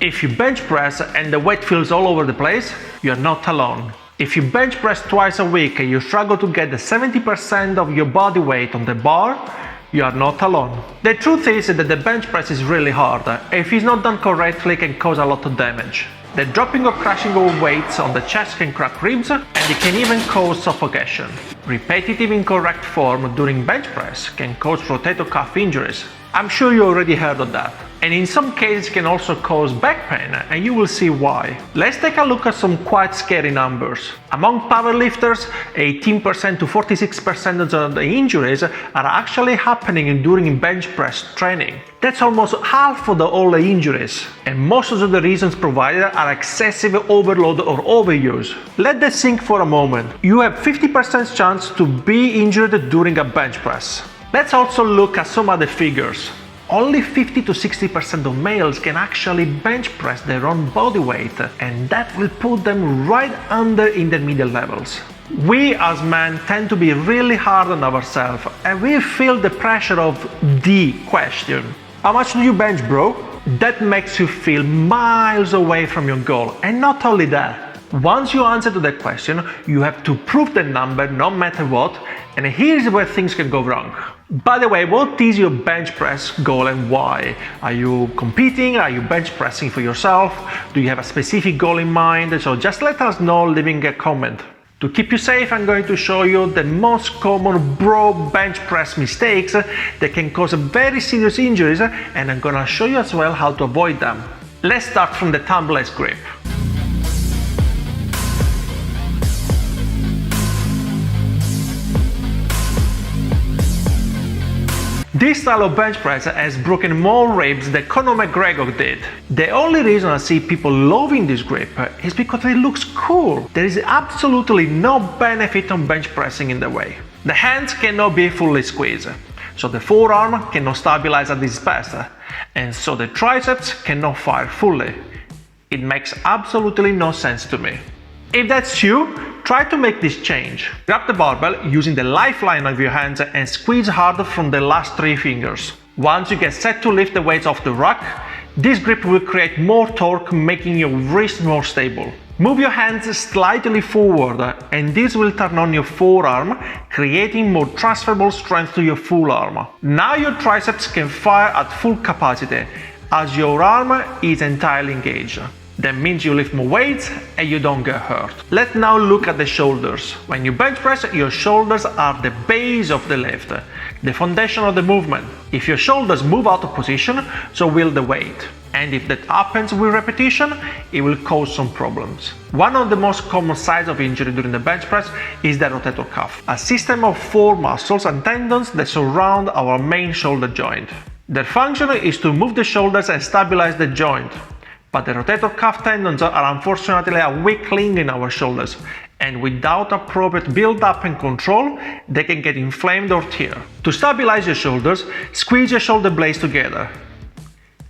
If you bench press and the weight feels all over the place, you're not alone. If you bench press twice a week and you struggle to get the 70% of your body weight on the bar, you are not alone. The truth is that the bench press is really hard. If it's not done correctly, it can cause a lot of damage. The dropping or crashing of weights on the chest can crack ribs, and it can even cause suffocation. Repetitive incorrect form during bench press can cause rotator cuff injuries. I'm sure you already heard of that. And in some cases can also cause back pain, and you will see why. Let's take a look at some quite scary numbers. Among powerlifters, 18% to 46% of the injuries are actually happening during bench press training. That's almost half of all the injuries, and most of the reasons provided are excessive overload or overuse. Let that sink for a moment. You have 50% chance to be injured during a bench press. Let's also look at some other figures. Only 50 to 60% of males can actually bench press their own body weight, and that will put them right under intermediate levels. We as men tend to be really hard on ourselves, and we feel the pressure of the question. How much do you bench, bro? That makes you feel miles away from your goal, and not only that. Once you answer to that question, you have to prove the number no matter what, and here's where things can go wrong. By the way, what is your bench press goal and why? Are you competing? Are you bench pressing for yourself? Do you have a specific goal in mind? So just let us know leaving a comment. To keep you safe, I'm going to show you the most common bro bench press mistakes that can cause very serious injuries, and I'm gonna show you as well how to avoid them. Let's start from the Thumbless grip. This style of bench press has broken more ribs than Conor McGregor did. The only reason I see people loving this grip is because it looks cool. There is absolutely no benefit on bench pressing in the way. The hands cannot be fully squeezed, so the forearm cannot stabilize at its best, and so the triceps cannot fire fully. It makes absolutely no sense to me. If that's you, try to make this change. Grab the barbell using the lifeline of your hands and squeeze hard from the last 3 fingers. Once you get set to lift the weights off the rack, this grip will create more torque, making your wrist more stable. Move your hands slightly forward, and this will turn on your forearm, creating more transferable strength to your full arm. Now your triceps can fire at full capacity, as your arm is entirely engaged. That means you lift more weights and you don't get hurt. Let's now look at the shoulders. When you bench press, your shoulders are the base of the lift, the foundation of the movement. If your shoulders move out of position, so will the weight. And if that happens with repetition, it will cause some problems. One of the most common signs of injury during the bench press is the rotator cuff, a system of 4 muscles and tendons that surround our main shoulder joint. Their function is to move the shoulders and stabilize the joint. But the rotator cuff tendons are unfortunately a weak link in our shoulders, and without appropriate build-up and control, they can get inflamed or tear. To stabilize your shoulders, squeeze your shoulder blades together.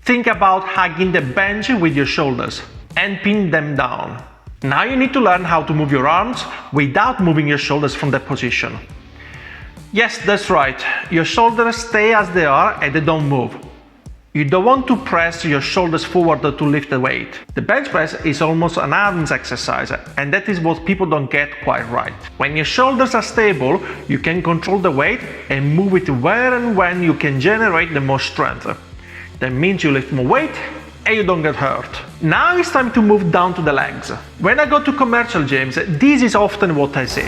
Think about hugging the bench with your shoulders and pin them down. Now you need to learn how to move your arms without moving your shoulders from that position. Yes, that's right, your shoulders stay as they are and they don't move. You don't want to press your shoulders forward to lift the weight. The bench press is almost an arms exercise, and that is what people don't get quite right. When your shoulders are stable, you can control the weight and move it where and when you can generate the most strength. That means you lift more weight and you don't get hurt. Now it's time to move down to the legs. When I go to commercial gyms, this is often what I see.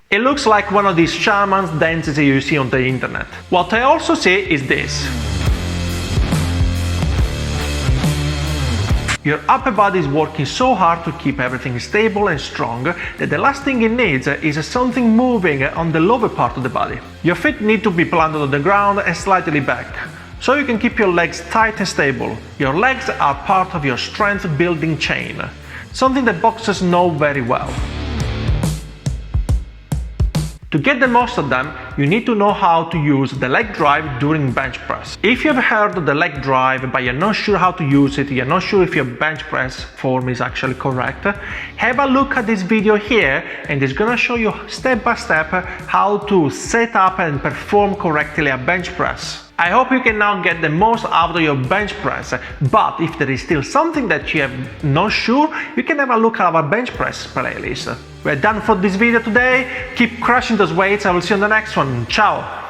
It looks like one of these shaman's dances you see on the internet. What I also see is this. Your upper body is working so hard to keep everything stable and strong that the last thing it needs is something moving on the lower part of the body. Your feet need to be planted on the ground and slightly back, so you can keep your legs tight and stable. Your legs are part of your strength building chain, something that boxers know very well. To get the most of them, you need to know how to use the leg drive during bench press. If you've heard of the leg drive but you're not sure how to use it, you're not sure if your bench press form is actually correct, have a look at this video here and it's gonna show you step by step how to set up and perform correctly a bench press. I hope you can now get the most out of your bench press, but if there is still something that you have not sure, you can have a look at our bench press playlist. We're done for this video today. Keep crushing those weights. I will see you on the next one. Ciao!